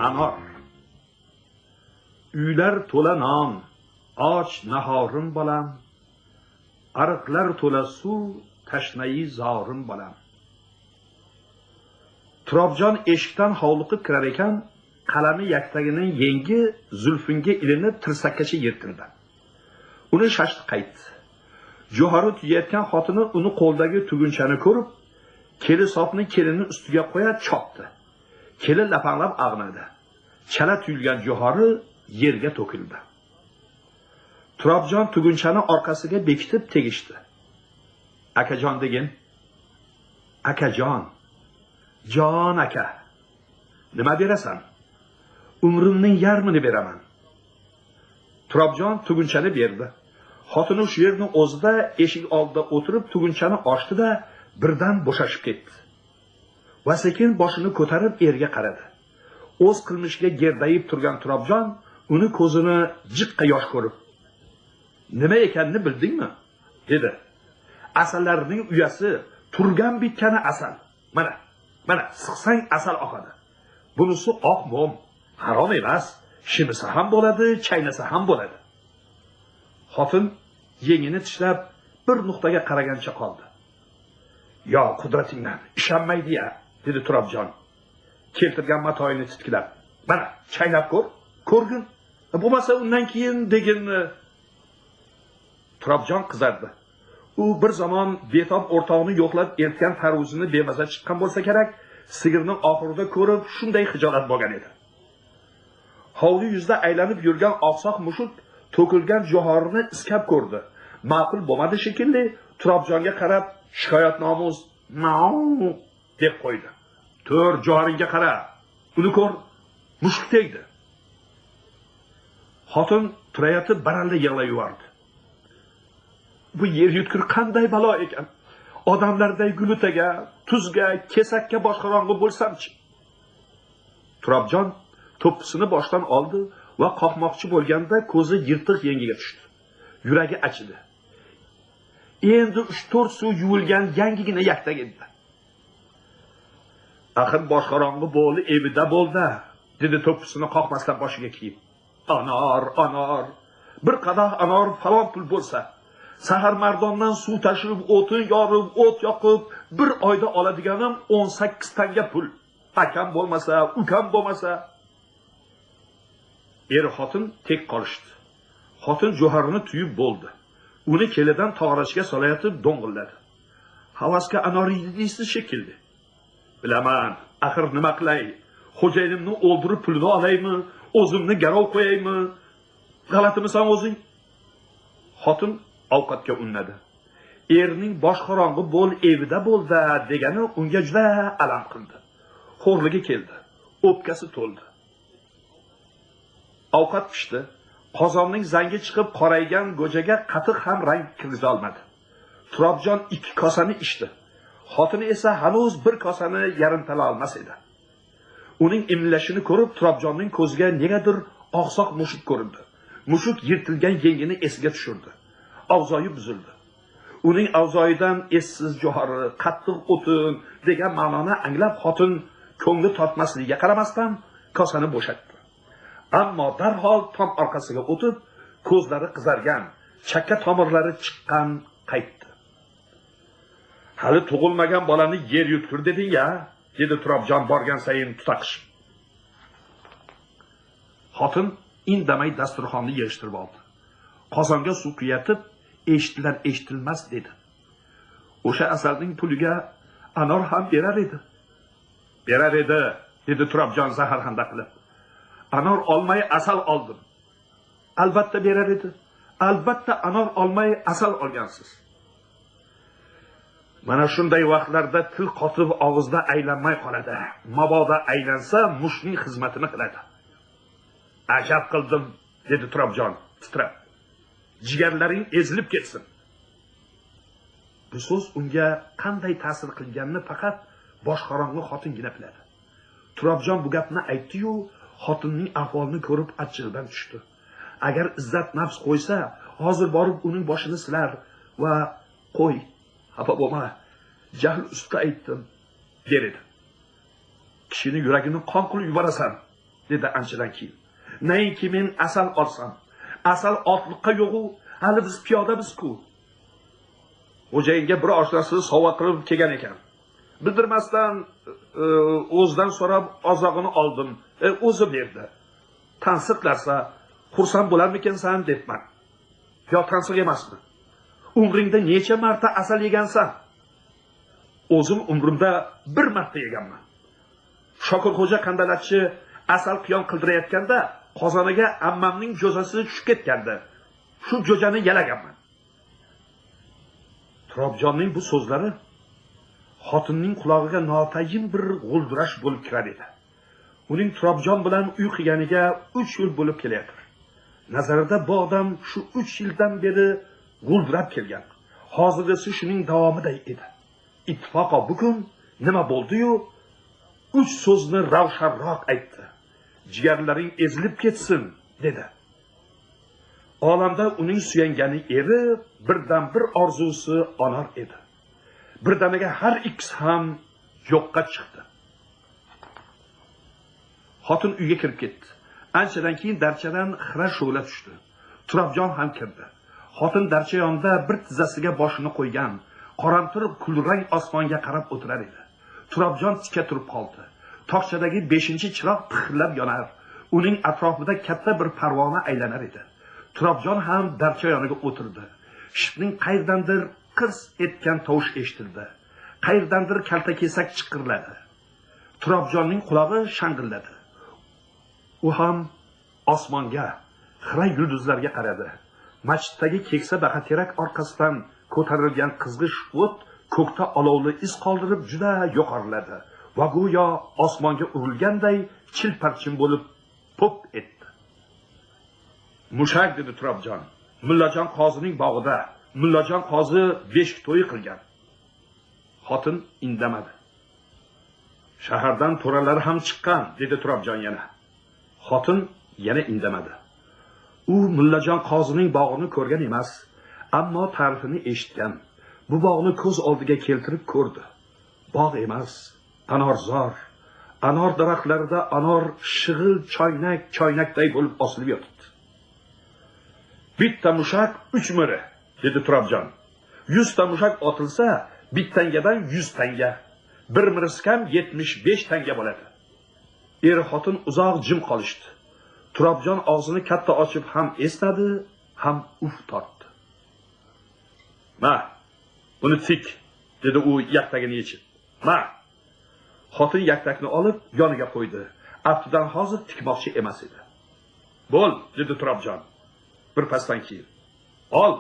Anor. Uylar to'la non, och nahorim bolam. Ariqlar to'la suv, tashnayi zorim bolam. Turobjon eshikdan hovliqib kirar ekan, qalami yaktagining yengi zulfinga ilinib tirsakkacha yirtildi. Uni shashti qaytdi. Johori tuyayotgan xotini uni qo'ldagi tugunchani ko'rib, keli sopni kelining ustiga qo'yib chopdi. Keli lapanglab ag'nadi. Chala tuyulgan johori yerga to'kildi. Turobjon tugunchani orqasiga bekitib tegishdi. Akajon degin. Akajon. Jon aka. Nima berasan? Umrimning yarmini beraman. Turobjon tugunchani berdi. Xotini shu yerning o'zida eshik oldida o'tirib tugunchani ochdi-da, birdan bo'shashib ketdi. Va sekin boshini ko'tarib erga qaradi. O'z qilmishiga gerdayib turgan Turobjon uni ko'zini jiqqa yosh ko'rib, "Nima ekanini bildingmi?" dedi. "Asallarning uyasi, turgan bitkani asal. Mana siqsang asal oqadi. Bunisi oq mom, harom emas. Shimisi ham bo'ladi, chaynasa ham bo'ladi." Xotin yengini tishlab bir nuqtaga qaragancha qoldi. "Yo qudratingdan ishonmaydi-ya", dedi Turobjon. Keltirgan matoyini titkilab, "Mana, chaynab ko'r, ko'rgin. Bo'lmasa undan keyin degin." Turobjon qizardi. U bir zamon betob o'rtog'ini yo'qlab ertgan tarvuzini bemaza chiqqan bo'lsa kerak, sigirning oxirida ko'rib shunday xijolat bo'lgan edi. Hovli yuzda aylanib yurgan oqsoq mushuk to'kilgan johorini iskab ko'rdi. Ma'qul bo'lmadi shekilli, Turobjonga qarab shikoyatnomuz "Mau" deb qo'ydi. "Tur, joharingga qara. Uni ko'r, mushuk tegdi." Xotin turayotib baralla yig'layverdi. Bu yer yutkur qanday balo ekan? Odamlarday gulutaga, tuzga, kesakka boshqarong'i bo'lsam-chi. Turobjon to'ppisini boshdan oldi va qoqmoqchi bo'lganda ko'zi yirtiq yengiga tushdi. Yuragi achidi. Endi 3-4 suv yuvilgan yangigina yaktak edi. "Axir boshqarong'i bo'li evida bo'ldi", dedi to'ppisini qoqmasdan boshiga kiyib. Anor. Bir qadah anor falon pul bo'lsa, sahar mardondan suv tashib, o'tin yorib, o't yoqib, bir oyda oladiganim 18 tanga pul. Akam bo'lmasa, ukam bo'lmasa. Er xotin tek qolishdi. Xotin jo'harini tuyib bo'ldi. Uni kelidan tog'rashga solayotib do'ng'illadi. "Havasga anor yedi deysiz shekilli." "Bilaman, axir nima qilay? Xo'jayinimni o'ldirib pulini olaymi, o'zimni garov qo'yaymi? G'alatimisan o'zing?" Xotin ovqatga unnadi. Erning boshqarong'i bo'l evida bo'ldi degani unga juda alam qildi. Xo'rligi keldi. O'pkasi to'ldi. Ovqat pishdi. Qozonning zangi chiqib qoraygan go'jaga qatiq ham rang kirgiza olmadi. Turobjon 2 kosani ichdi. Xotini esa hanuz 1 kosani yarimtala olmas edi. Uning imlashini ko'rib Turobjonning ko'ziga negadir oqsoq mushuk ko'rindi. Mushuk yirtilgan yengini esiga tushirdi. Avzoyi buzildi. Uning avzoyidan essiz johori, qattiq o'tin degan ma'noni anglab xotin ko'ngli tortmasligiga qaramasdan kosani bo'shatdi. Ammo darhol tom orqasiga o'tib, ko'zlari qizargan, chakka tomirlari chiqqan qaytdi. "Hali tug'ilmagan bolani yer yutkur deding-ya", dedi Turobjon borgan sayin tutaqishib. Xotin indamay dasturxonni yig'ishtirib oldi. Qozonga suv quyatib, eshitilmas dedi. "O'sha asalning puliga anor ham berar edi." "Berar edi", dedi Turobjon zaharxanda qilib. "Anor olmay asal oldim." "Albatta berar edi. Albatta anor olmay asal olgansiz." Mana shunday vaqtlarda til qotib og'izda aylanmay qoladi. Mabodo aylansa mushning xizmatini qiladi. "Ajab qildim", dedi Turobjon titrab. "Jigarlaring ezilib ketsin." Bu so'z unga qanday ta'sir qilganini faqat boshqarong'i xotingina biladi. Turobjon bu gapni aytdi-yu, xotinning ahvolini ko'rib achchig'idan tushdi. Agar izzat nafs qo'ysa, hozir borib uning boshini silar va "Qo'y, xafa bo'lma, jahl ustida aytdim", der edi. "Kishini yuragini qon qilib yuborasan", dedi anchadan keyin. Nainki men asal olsam. Asal otliqqa yo'g'u, hali biz piyodamiz-ku. Xo'jayinga bir oshnasi sovg'a qilib kelgan ekan. Bildirmasdan o'zidan so'rab ozog'ini oldim. O'zi berdi. Tansiqlarsa, xursand bo'larmikansan debman. Yo tansiq emasmi? Umringda necha marta asal yegansan? O'zim umrimda bir marta yeganman. Shokirxo'ja qandalatchi asal qiyon qildirayotganda qozoniga ammamning jo'zasi tushib ketgandi. Shu jo'jani yalaganman. Turobjonning bu so'zlari xotinning qulog'iga notayin bir g'uldurash bo'lib kirar edi. Uning Turobjon bilan uy qilganiga 3 yil bo'lib kelayotir. Nazarida bu odam shu 3 yildan beri g'uldurab kelgan. Hozirgisi shuning davomiday edi. Ittifoqo bugun nima bo'ldi-yu? 3 so'zni ravshanroq aytdi. Jigarlaring ezilib ketsin, dedi. Olamda uning suyangani eri birdan bir orzusi Anor edi. Birdaniga har ikkisi ham yo'qqa chiqdi. Xotin uyga kirib ketdi. Anchadan keyin darchadan xira shu'la tushdi. Turobjon ham kirdi. Xotin darcha yonida bir tizzasiga boshini qo'ygan, qoramtir kulrang osmonga qarab o'tirar edi. Turobjon tikka turib qoldi. Tokchadagi 5-chiroq pixillab yonar. Uning atrofida katta bir parvona aylanar edi. Turobjon ham darcha yoniga o'tirdi. Shipning qayerdandir qirs etgan tovush eshitildi. Qayerdandir kaltakesak chiqirladi. Turobjonning qulog'i shang'illadi. U ham osmonga, xira yulduzlarga qaradi. Masjiddagi keksa baxaterak orqasidan ko'tarilgan qizg'ish o't ko'kda olovli iz qoldirib juda yo'qoriladi va go'yo osmonga urilganday chilparchin bo'lib pop etdi. Mushak, dedi Turobjon. Mullajon qozining bog'ida. Mullajon qozi beshik to'yi qilgan. Xotin indamadi. Shahardan to'ralari ham chiqqan, dedi Turobjon yana. Xotin yana indamadi. U Mullajon qozining bog'ini ko'rgan emas, ammo ta'rifini eshitgan. Bu bog'ni ko'z oldiga keltirib ko'rdi. Bog' emas, anorzor. Anor daraxtlarida anor shig'il choynakday bo'lib osilib yotibdi. Bitta mushak 3 miri, dedi Turobjon. 100 ta mushak otilsa, bittangadan 100 tanga. Bir miriskam 75 tanga bo'ladi. Er-xotin uzoq jim qolishdi. Turobjon og'zini katta ochib ham esnadi, ham uf tortdi. "Ma, buni tik", dedi u yaktagini yechib. "Ma." Xotin yaktakni olib yoniga qo'ydi. Aftidan hozir tikmoqchi emas edi. "Bo'l", dedi Turobjon. Bir pasdan keyin. "Ol,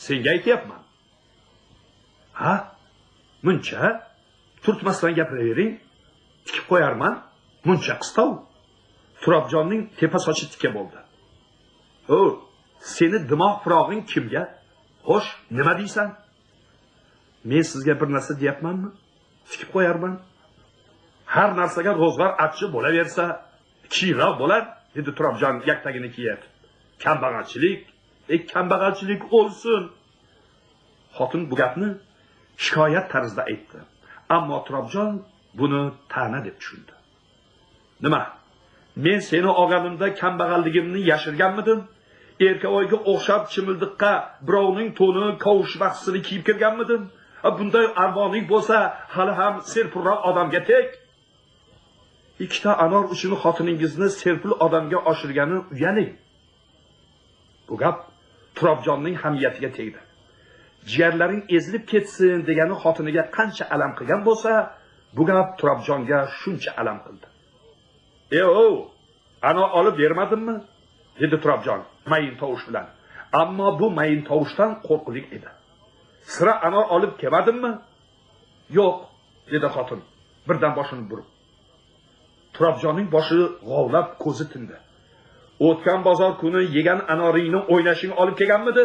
senga aytyapman." "Ha? Muncha? Turtmasdan gapiravering, tikib qo'yarman. Muncha qistov." Turobjonning tepa sochi tikka bo'ldi. "O, seni dimoq firog'ing kimga? Xo'sh, nima deysan?" "Men sizga bir narsa deyapmanmi? Tikib qo'yarman. Har narsaga ro'zg'or achchi bo'laversa, kiyroq bo'lar", dedi Turobjon yaktagini kiyib. Kambag'alchilik o'lsin." Xotin bu gapni shikoyat tarzida aytdi. Ammo Turobjon buni ta'na deb tushundi. "Nima? Men seni olganimda kambag'alligimni yashirganmidim? Erkavoyga o'xshab chimildiqqa birovning to'ni, kovush vaqtisini kiyib kirganmidim? Bunday arvoning bo'lsa, hali ham serpulroq odamga tek. 2 ta anor uchun xotiningizni serpul odamga oshirgani uyaling." Bu gap Turobjonning hamiyatiga tegdi. Jigarlaring ezilib ketsin degani xotiniga qancha alam qilgan bo'lsa, bu gap Turobjonga shuncha alam qildi. "Ana olib bermadimmi?" dedi Turobjon mayin tovush bilan. Ammo bu mayin tovushdan qo'rqlik edi. "Sira anor olib kelmadimmi?" "Yo'q", dedi xotin birdan boshini burib. Turobjonning boshi g'ovlab, ko'zi tindi. "O'tgan bozor kuni yegan anoringni o'ynashing olib kelganmidi?"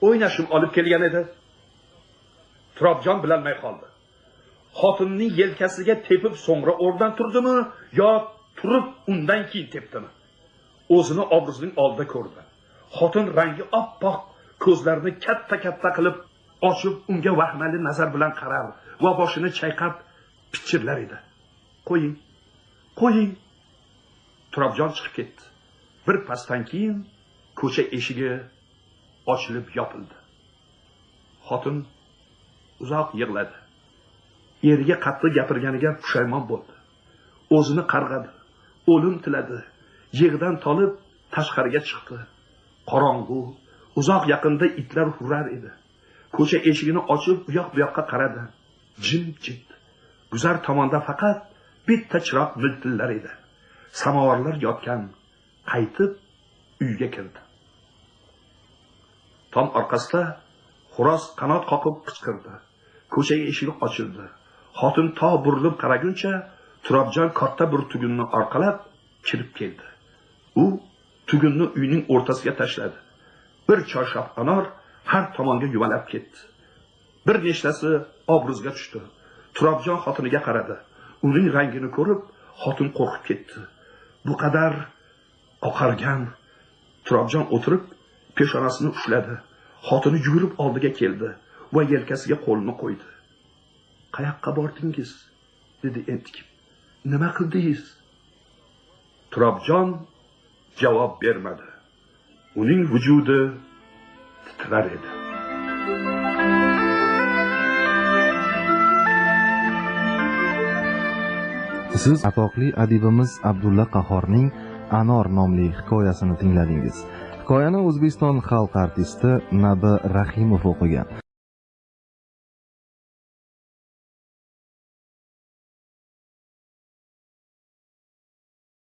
"O'ynashim olib kelgan edi." Turobjon bilolmay qoldi. Xotinning yelkasiga tepib so'ngra o'rnidan turdimi yo turib undan keyin tepdimi? O'zini obrazning oldida ko'rdi. Xotin rangi oppoq, ko'zlarini katta-katta qilib ochib unga vahmali nazar bilan qarar va boshini chayqab pichirlar edi. "Qo'ying. Qo'ying. Turobjon chiqib ketdi. Bir pasdan keyin ko'cha eshigi ochilib yopildi. Xotin uzoq yig'ladi. Eriga qattiq gapirganiga pushaymon bo'ldi. O'zini qarg'adi, o'lim tiladi. Yig'dan tolib tashqariga chiqdi. Qorong'u, uzoq yaqinda itlar hurar edi. Ko'cha eshigini ochib u yoqqa qaradi. Jim-jit. Guzar tomonda faqat bitta chiroq miltillar edi. Samovarlar yotgan. Qaytib uyga kirdi. Tom orqasida xo'roz qanot qoqib qichqirdi. Ko'cha eshigi ochildi. Xotin to burilib qaraguncha Turobjon katta bir tugunni orqalab kirib keldi. U tugunni uyning o'rtasiga tashladi. Bir chorshoq anor har tomonga yuvalab ketdi. Bir nechtasi obruzga tushdi. Turobjon xotiniga qaradi. Uning rangini ko'rib, xotin qo'rqib ketdi. Bu qadar oqargan. Turobjon o'tirib, peshonasini ushladi. Xotini yugurib oldiga keldi va yelkasiga qo'lini qo'ydi. "Qayoqqa bordingiz?" dedi entikib. "Nima qildingiz?" Turobjon javob bermadi. Uning vujudi titrar edi. Siz atoqli adibimiz Abdulla Qahhorning Anor nomli hikoyasini tingladingiz. Hikoyani O'zbekiston xalq artisti Nabi Rahimov o'qigan.